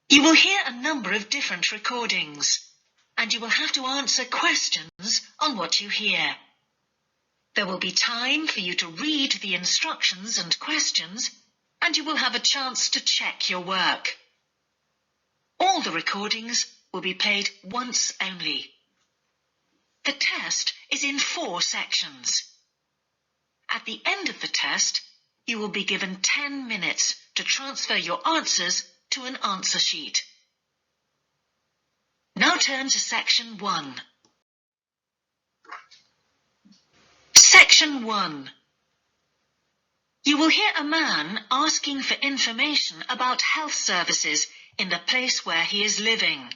You will hear a number of different recordings, and you will have to answer questions on what you hear. There will be time for you to read the instructions and questions, and you will have a chance to check your work. All the recordings will be played once only. The test is in 4 sections. At the end of the test, you will be given 10 minutes to transfer your answers to an answer sheet. Now turn to Section 1. Section 1. You will hear a man asking for information about health services in the place where he is living.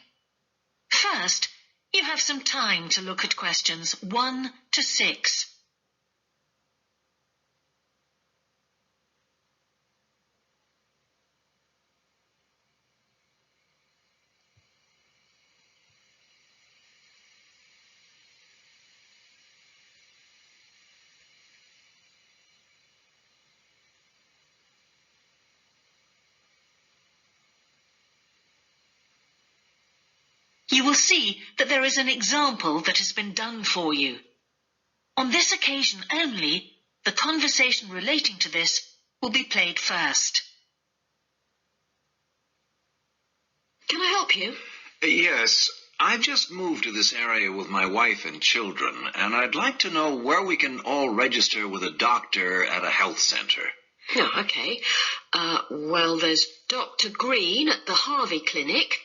First, you have some time to look at questions 1 to 6. You will see that there is an example that has been done for you. On this occasion only, the conversation relating to this will be played first. Can I help you? Yes, I've just moved to this area with my wife and children, and I'd like to know where we can all register with a doctor at a health center. Oh, okay. Well, there's Dr. Green at the Harvey Clinic.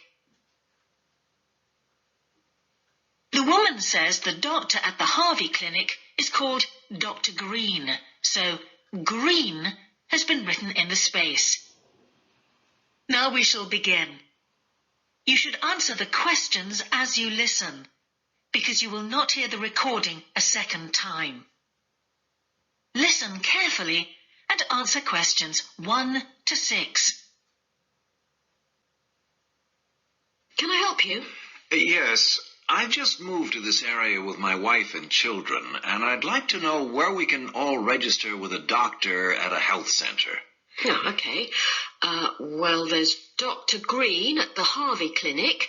The woman says the doctor at the Harvey Clinic is called Dr. Green, so Green has been written in the space. Now we shall begin. You should answer the questions as you listen, because you will not hear the recording a second time. Listen carefully and answer questions 1 to 6. Can I help you? Yes, I've just moved to this area with my wife and children, and I'd like to know where we can all register with a doctor at a health center. Oh, okay. Well, there's Dr. Green at the Harvey Clinic.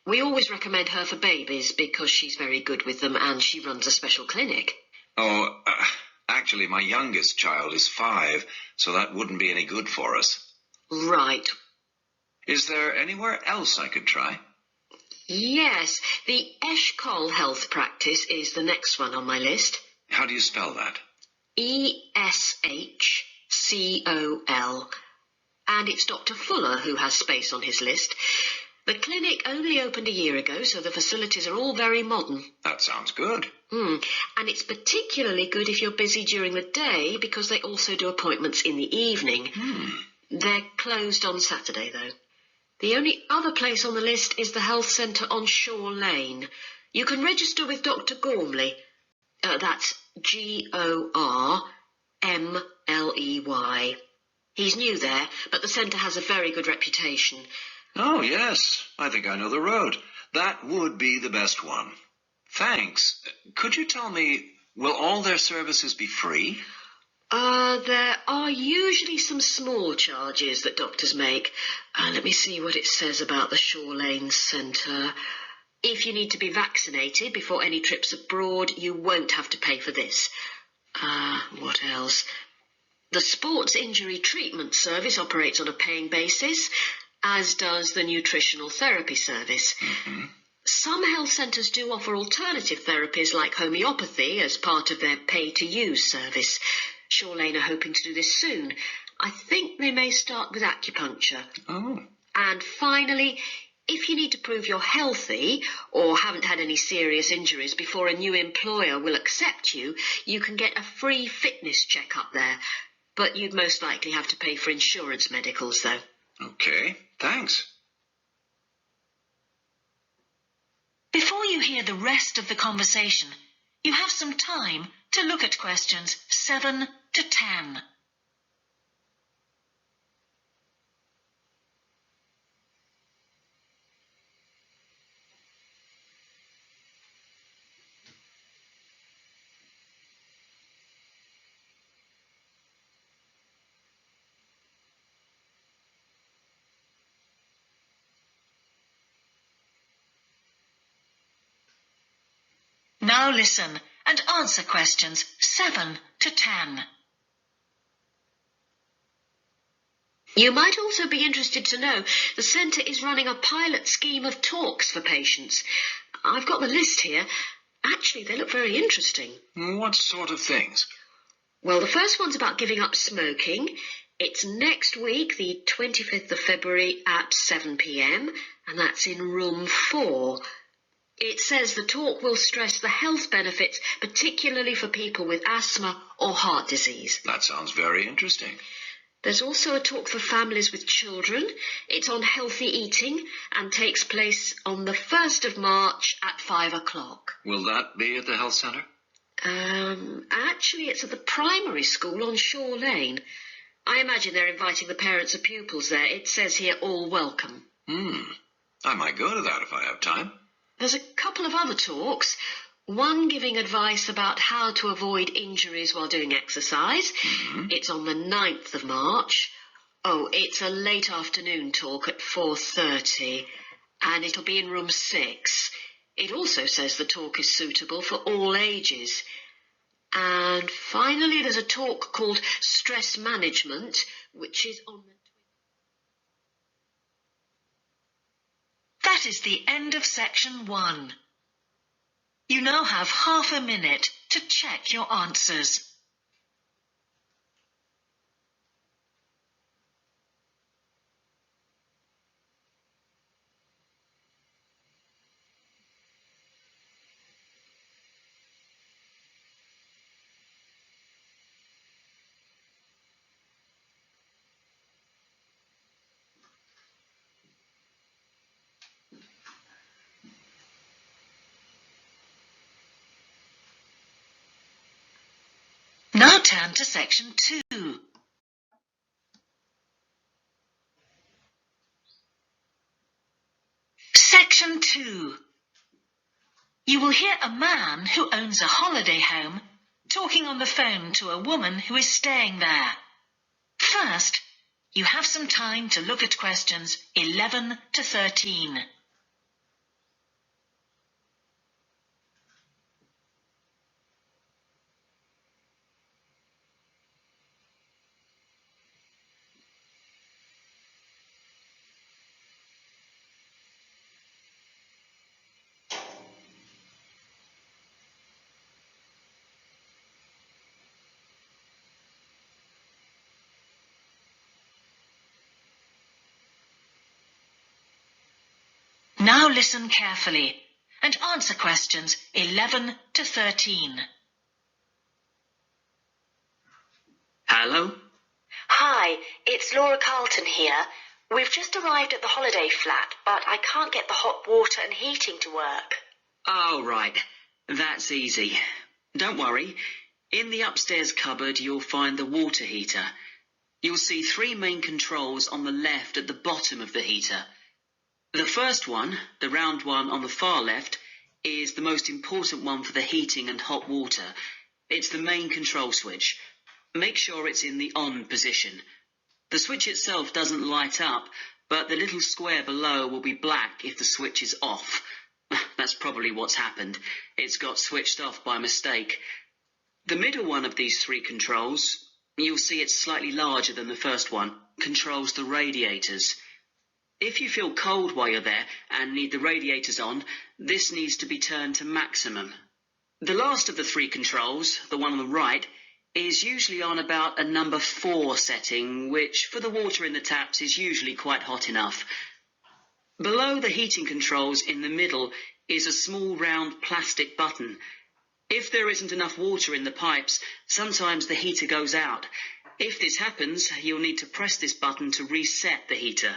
We always recommend her for babies because she's very good with them and she runs a special clinic. Oh, actually, my youngest child is 5, so that wouldn't be any good for us. Right. Is there anywhere else I could try? Yes, the Eshcol Health Practice is the next one on my list. How do you spell that? Eshcol. And it's Dr. Fuller who has space on his list. The clinic only opened a year ago, so the facilities are all very modern. That sounds good. And it's particularly good if you're busy during the day because they also do appointments in the evening. They're closed on Saturday, though. The only other place on the list is the health centre on Shore Lane. You can register with Dr. Gormley. That's Gormley. He's new there, but the centre has a very good reputation. Oh, yes. I think I know the road. That would be the best one. Thanks. Could you tell me, will all their services be free? There are usually some small charges that doctors make. Let me see what it says about the Shore Lane Centre. If you need to be vaccinated before any trips abroad, you won't have to pay for this. What else? The Sports Injury Treatment Service operates on a paying basis, as does the Nutritional Therapy Service. Some health centres do offer alternative therapies like homeopathy as part of their pay-to-use service. Shore Lane are hoping to do this soon. I think they may start with acupuncture. Oh. And finally, if you need to prove you're healthy or haven't had any serious injuries before a new employer will accept you, you can get a free fitness check-up there. But you'd most likely have to pay for insurance medicals, though. Okay, thanks. Before you hear the rest of the conversation, you have some time to look at questions 7 to 10. Now listen and answer questions 7 to 10. You might also be interested to know the centre is running a pilot scheme of talks for patients. I've got the list here. Actually, they look very interesting. What sort of things? Well, the first one's about giving up smoking. It's next week, the 25th of February at 7 p.m, and that's in room 4. It says the talk will stress the health benefits, particularly for people with asthma or heart disease. That sounds very interesting. There's also a talk for families with children. It's on healthy eating and takes place on the 1st of March at 5 o'clock. Will that be at the health centre? Actually, it's at the primary school on Shore Lane. I imagine they're inviting the parents of pupils there. It says here, all welcome. I might go to that if I have time. There's a couple of other talks. One giving advice about how to avoid injuries while doing exercise. It's on the 9th of March. Oh, it's a late afternoon talk at 4:30, and it'll be in room 6. It also says the talk is suitable for all ages. And finally, there's a talk called Stress Management, which is on the... That is the end of section 1. You now have half a minute to check your answers. Now turn to section 2. Section 2. You will hear a man who owns a holiday home talking on the phone to a woman who is staying there. First, you have some time to look at questions 11 to 13. Now listen carefully and answer questions 11 to 13. Hello? Hi, it's Laura Carlton here. We've just arrived at the holiday flat, but I can't get the hot water and heating to work. Oh, right. That's easy. Don't worry. In the upstairs cupboard, you'll find the water heater. You'll see 3 main controls on the left at the bottom of the heater. The first one, the round one on the far left, is the most important one for the heating and hot water. It's the main control switch. Make sure it's in the on position. The switch itself doesn't light up, but the little square below will be black if the switch is off. That's probably what's happened. It's got switched off by mistake. The middle one of these 3 controls, you'll see it's slightly larger than the first one, controls the radiators. If you feel cold while you're there and need the radiators on, this needs to be turned to maximum. The last of the 3 controls, the one on the right, is usually on about a number 4 setting, which for the water in the taps is usually quite hot enough. Below the heating controls in the middle is a small round plastic button. If there isn't enough water in the pipes, sometimes the heater goes out. If this happens, you'll need to press this button to reset the heater.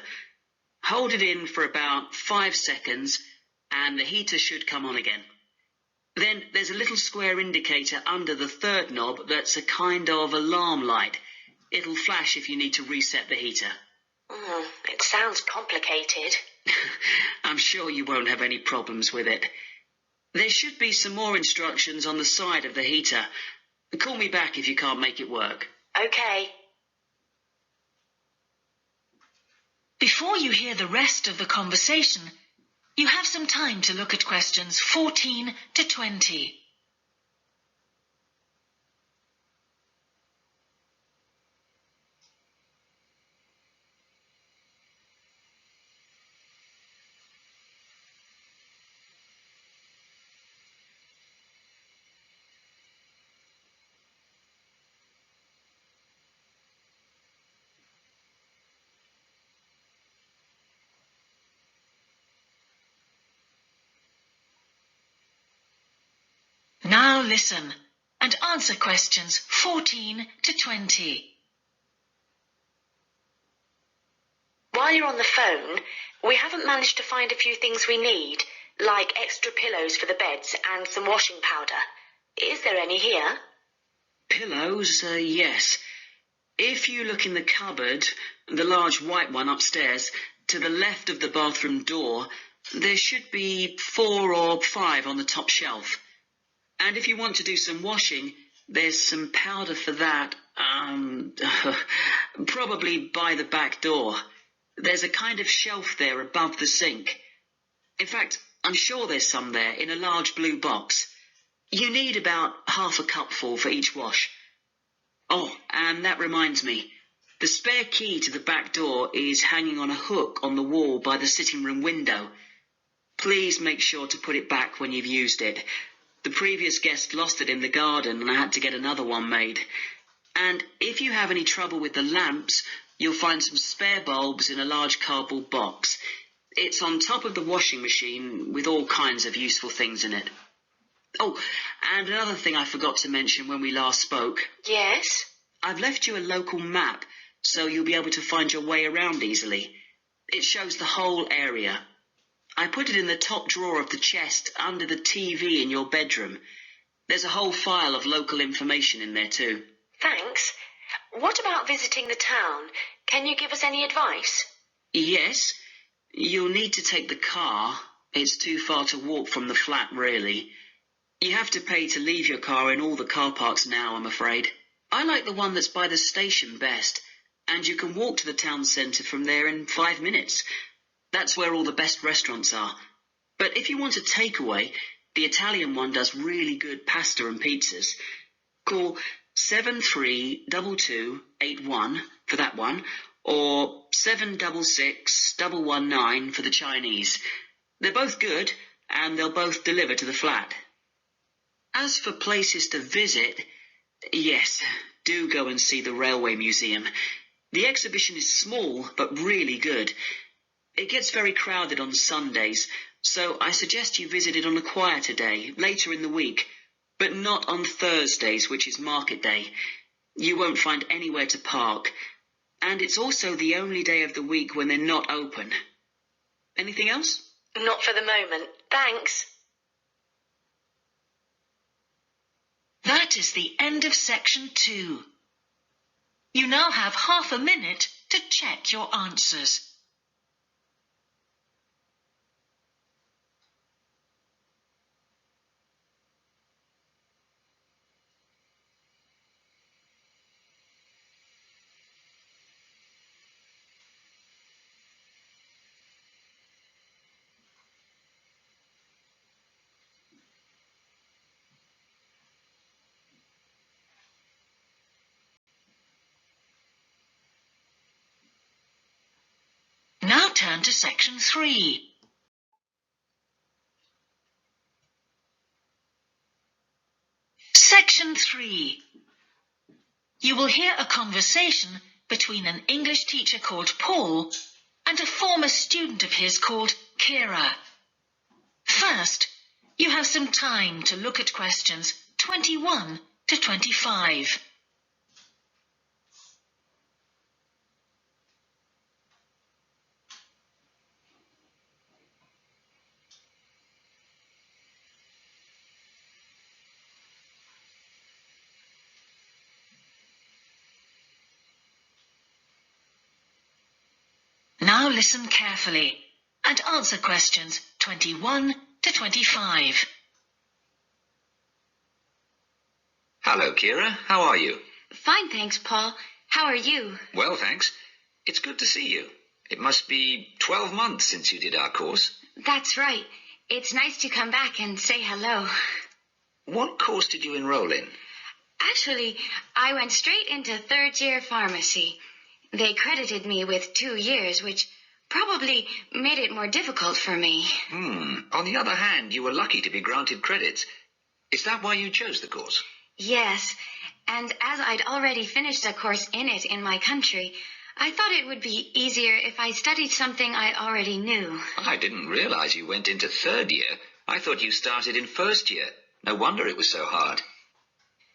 Hold it in for about 5 seconds and the heater should come on again. Then there's a little square indicator under the 3rd knob that's a kind of alarm light. It'll flash if you need to reset the heater. It sounds complicated. I'm sure you won't have any problems with it. There should be some more instructions on the side of the heater. Call me back if you can't make it work. Okay. Before you hear the rest of the conversation, You have some time to look at questions 14 to 20. Now listen and answer questions 14 to 20. While you're on the phone, we haven't managed to find a few things we need, like extra pillows for the beds and some washing powder. Is there any here? Pillows? Yes. If you look in the cupboard, the large white one upstairs, to the left of the bathroom door, there should be 4 or 5 on the top shelf. And if you want to do some washing, there's some powder for that, probably by the back door. There's a kind of shelf there above the sink. In fact, I'm sure there's some there in a large blue box. You need about half a cupful for each wash. Oh, and that reminds me. The spare key to the back door is hanging on a hook on the wall by the sitting room window. Please make sure to put it back when you've used it. The previous guest lost it in the garden and I had to get another one made. And if you have any trouble with the lamps, you'll find some spare bulbs in a large cardboard box. It's on top of the washing machine with all kinds of useful things in it. Oh, and another thing I forgot to mention when we last spoke. Yes? I've left you a local map so you'll be able to find your way around easily. It shows the whole area. I put it in the top drawer of the chest under the TV in your bedroom. There's a whole file of local information in there too. Thanks. What about visiting the town? Can you give us any advice? Yes. You'll need to take the car. It's too far to walk from the flat, really. You have to pay to leave your car in all the car parks now, I'm afraid. I like the one that's by the station best, and you can walk to the town centre from there in 5 minutes. That's where all the best restaurants are. But if you want a takeaway, the Italian one does really good pasta and pizzas. Call 732281 for that one, or 766119 for the Chinese. They're both good, and they'll both deliver to the flat. As for places to visit, yes, do go and see the Railway Museum. The exhibition is small, but really good. It gets very crowded on Sundays, so I suggest you visit it on a quieter day, later in the week, but not on Thursdays, which is market day. You won't find anywhere to park, and it's also the only day of the week when they're not open. Anything else? Not for the moment. Thanks. That is the end of section 2. You now have half a minute to check your answers. Now turn to section 3. Section 3. You will hear a conversation between an English teacher called Paul and a former student of his called Kira. First, you have some time to look at questions 21 to 25. Now listen carefully and answer questions 21 to 25. Hello, Kira. How are you? Fine, thanks, Paul. How are you? Well, thanks. It's good to see you. It must be 12 months since you did our course. That's right. It's nice to come back and say hello. What course did you enroll in? Actually, I went straight into third-year pharmacy. They credited me with 2 years, which probably made it more difficult for me. On the other hand, you were lucky to be granted credits. Is that why you chose the course? Yes, and as I'd already finished a course in it in my country, I thought it would be easier if I studied something I already knew. I didn't realize you went into third year. I thought you started in first year. No wonder it was so hard.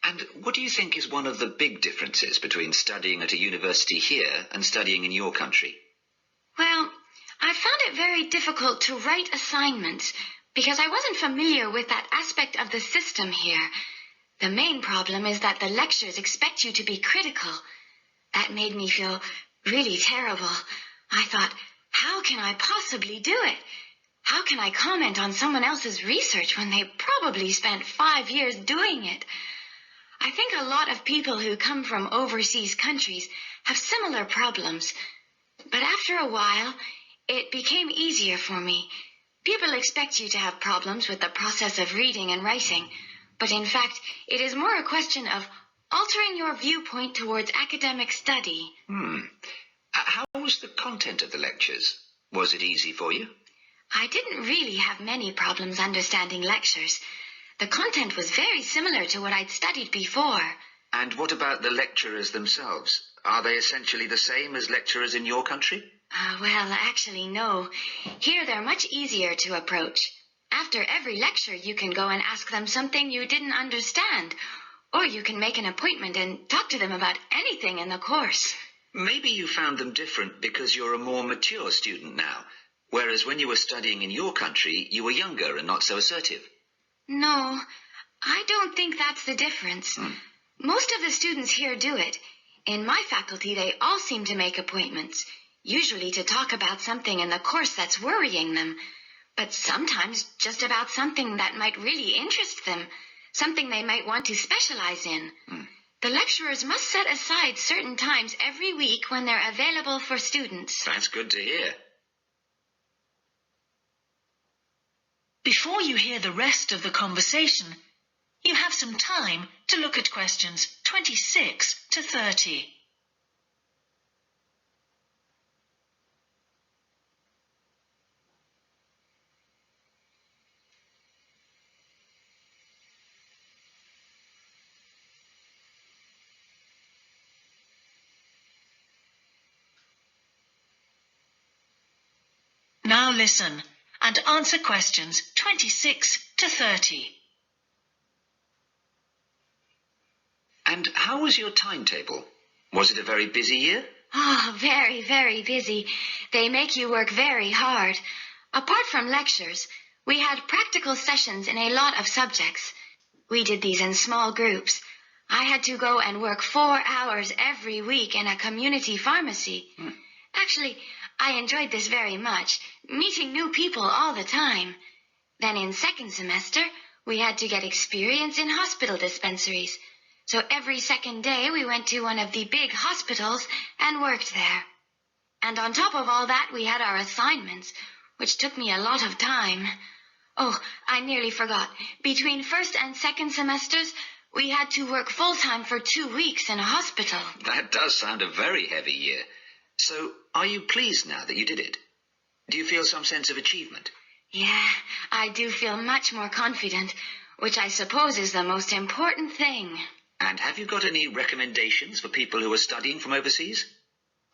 And what do you think is one of the big differences between studying at a university here and studying in your country? Well, I found it very difficult to write assignments because I wasn't familiar with that aspect of the system here. The main problem is that the lectures expect you to be critical. That made me feel really terrible. I thought, how can I possibly do it? How can I comment on someone else's research when they probably spent 5 years doing it? I think a lot of people who come from overseas countries have similar problems. But after a while, it became easier for me. People expect you to have problems with the process of reading and writing, but in fact, it is more a question of altering your viewpoint towards academic study. How was the content of the lectures? Was it easy for you? I didn't really have many problems understanding lectures. The content was very similar to what I'd studied before. And what about the lecturers themselves? Are they essentially the same as lecturers in your country? Well, actually, no. Here they're much easier to approach. After every lecture, you can go and ask them something you didn't understand, or you can make an appointment and talk to them about anything in the course. Maybe you found them different because you're a more mature student now, whereas when you were studying in your country, you were younger and not so assertive. No, I don't think that's the difference. Most of the students here do it. In my faculty, they all seem to make appointments, usually to talk about something in the course that's worrying them, but sometimes just about something that might really interest them, something they might want to specialize in. The lecturers must set aside certain times every week when they're available for students. That's good to hear. Before you hear the rest of the conversation, you have some time to look at questions 26 to 30. Now listen and answer questions 26 to 30. And how was your timetable? Was it a very busy year? Oh, very, very busy. They make you work very hard. Apart from lectures, we had practical sessions in a lot of subjects. We did these in small groups. I had to go and work 4 hours every week in a community pharmacy. Actually, I enjoyed this very much, meeting new people all the time. Then in second semester, we had to get experience in hospital dispensaries. So every second day we went to one of the big hospitals and worked there. And on top of all that, we had our assignments, which took me a lot of time. Oh, I nearly forgot. Between first and second semesters, we had to work full-time for 2 weeks in a hospital. That does sound a very heavy year. So, are you pleased now that you did it? Do you feel some sense of achievement? Yeah, I do feel much more confident, which I suppose is the most important thing. And have you got any recommendations for people who are studying from overseas?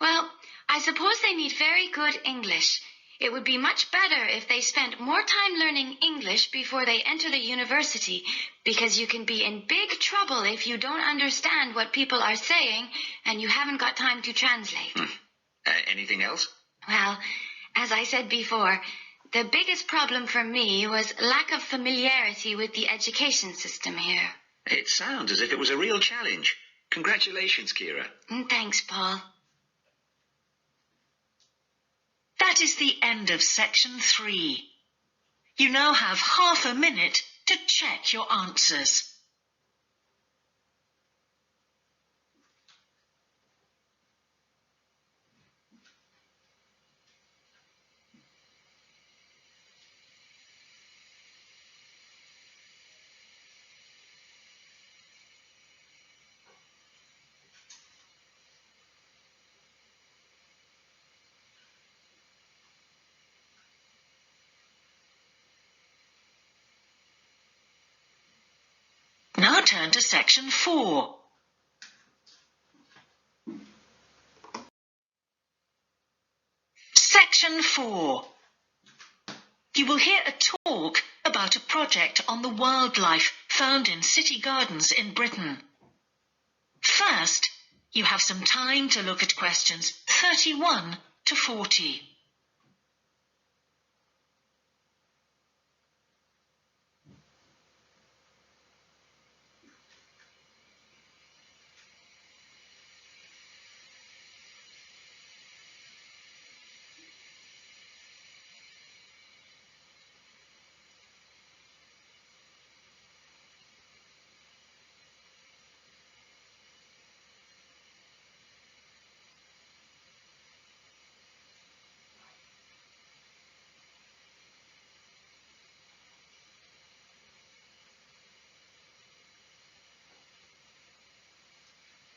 Well, I suppose they need very good English. It would be much better if they spent more time learning English before they enter the university, because you can be in big trouble if you don't understand what people are saying and you haven't got time to translate. Anything else? Well, as I said before, the biggest problem for me was lack of familiarity with the education system here. It sounds as if it was a real challenge. Congratulations, Kira. Thanks, Paul. That is the end of section 3. You now have half a minute to check your answers. Now turn to section 4. Section 4. You will hear a talk about a project on the wildlife found in city gardens in Britain. First, you have some time to look at questions 31 to 40.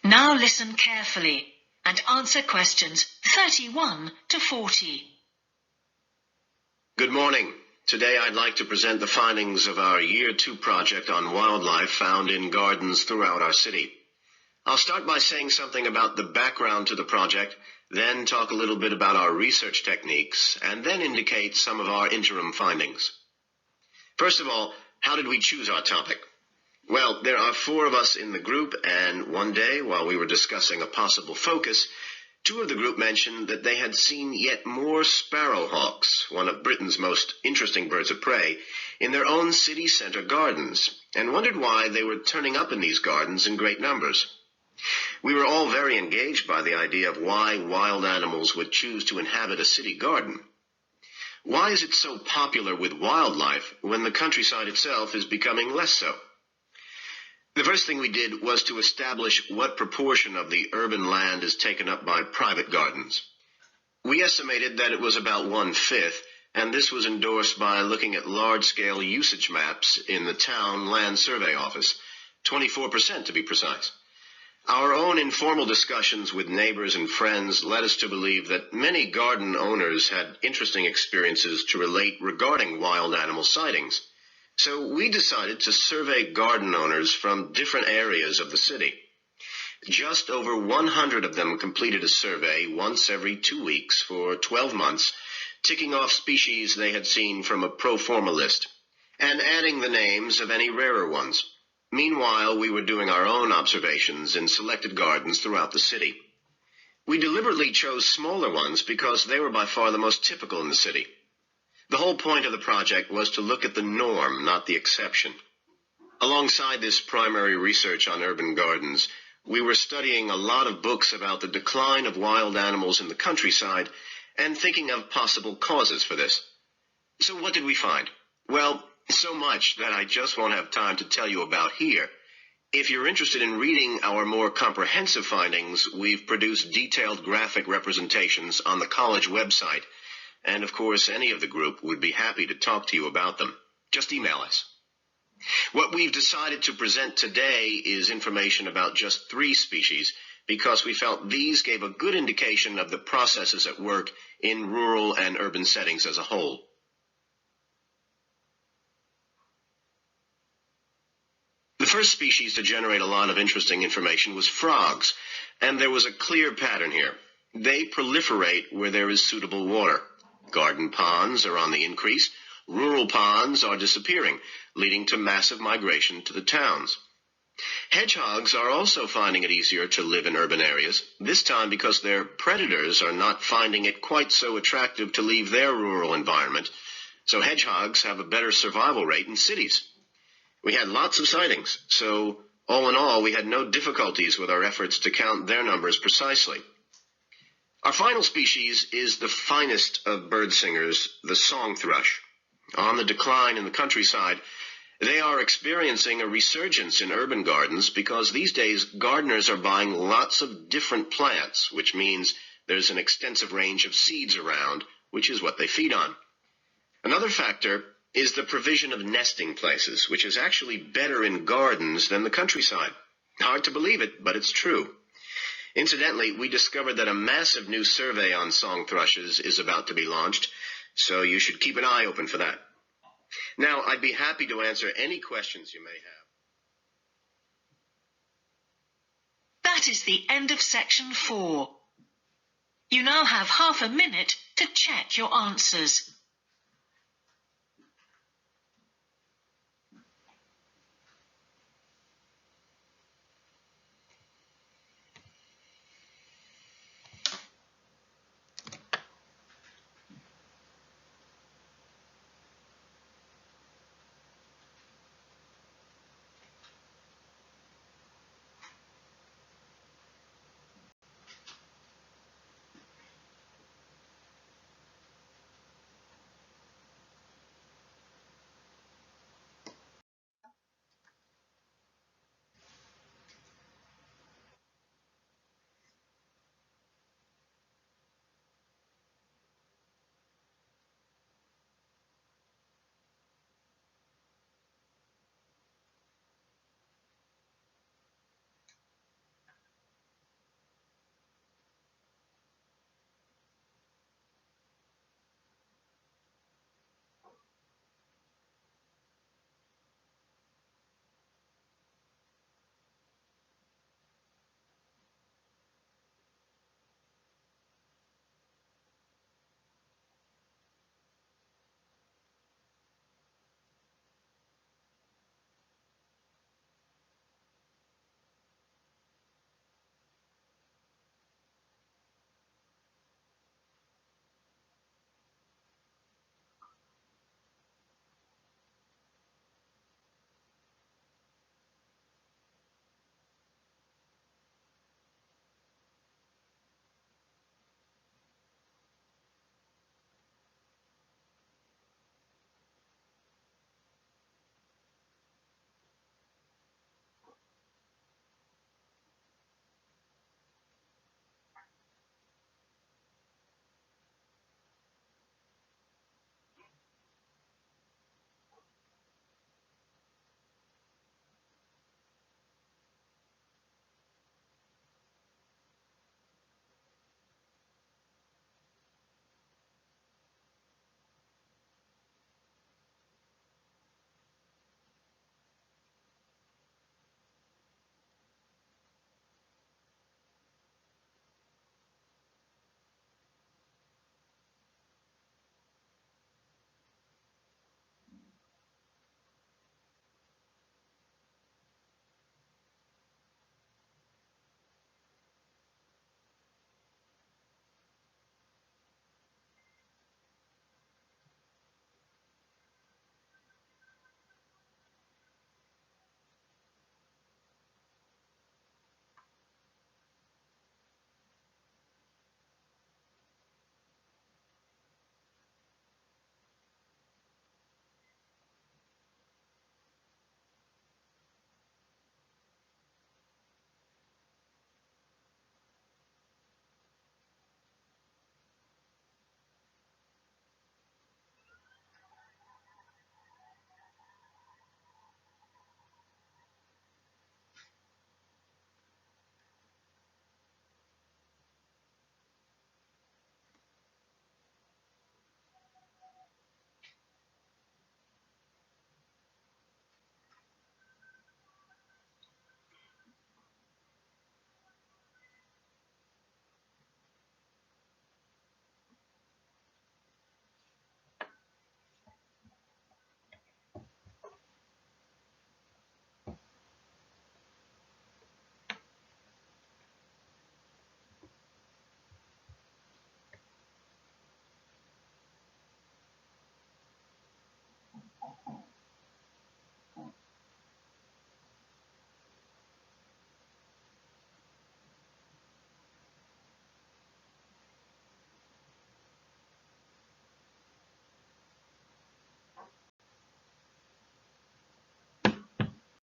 Now listen carefully and answer questions 31 to 40. Good morning. Today I'd like to present the findings of our Year 2 project on wildlife found in gardens throughout our city. I'll start by saying something about the background to the project, then talk a little bit about our research techniques, and then indicate some of our interim findings. First of all, how did we choose our topic? Well, there are 4 of us in the group, and one day, while we were discussing a possible focus, 2 of the group mentioned that they had seen yet more sparrowhawks, one of Britain's most interesting birds of prey, in their own city center gardens, and wondered why they were turning up in these gardens in great numbers. We were all very engaged by the idea of why wild animals would choose to inhabit a city garden. Why is it so popular with wildlife when the countryside itself is becoming less so? The first thing we did was to establish what proportion of the urban land is taken up by private gardens. We estimated that it was about 1/5, and this was endorsed by looking at large-scale usage maps in the town land survey office, 24% to be precise. Our own informal discussions with neighbors and friends led us to believe that many garden owners had interesting experiences to relate regarding wild animal sightings. So we decided to survey garden owners from different areas of the city. Just over 100 of them completed a survey once every 2 weeks for 12 months, ticking off species they had seen from a pro forma list, and adding the names of any rarer ones. Meanwhile, we were doing our own observations in selected gardens throughout the city. We deliberately chose smaller ones because they were by far the most typical in the city. The whole point of the project was to look at the norm, not the exception. Alongside this primary research on urban gardens, we were studying a lot of books about the decline of wild animals in the countryside and thinking of possible causes for this. So what did we find? Well, so much that I just won't have time to tell you about here. If you're interested in reading our more comprehensive findings, we've produced detailed graphic representations on the college website. And of course, any of the group would be happy to talk to you about them. Just email us. What we've decided to present today is information about just 3 species because we felt these gave a good indication of the processes at work in rural and urban settings as a whole. The first species to generate a lot of interesting information was frogs, and there was a clear pattern here. They proliferate where there is suitable water. Garden ponds are on the increase. Rural ponds are disappearing, leading to massive migration to the towns. Hedgehogs are also finding it easier to live in urban areas, this time because their predators are not finding it quite so attractive to leave their rural environment, so hedgehogs have a better survival rate in cities. We had lots of sightings, so all in all, we had no difficulties with our efforts to count their numbers precisely. Our final species is the finest of bird singers, the song thrush. On the decline in the countryside, they are experiencing a resurgence in urban gardens because these days gardeners are buying lots of different plants, which means there's an extensive range of seeds around, which is what they feed on. Another factor is the provision of nesting places, which is actually better in gardens than the countryside. Hard to believe it, but it's true. Incidentally, we discovered that a massive new survey on song thrushes is about to be launched, so you should keep an eye open for that. Now, I'd be happy to answer any questions you may have. That is the end of section 4. You now have half a minute to check your answers.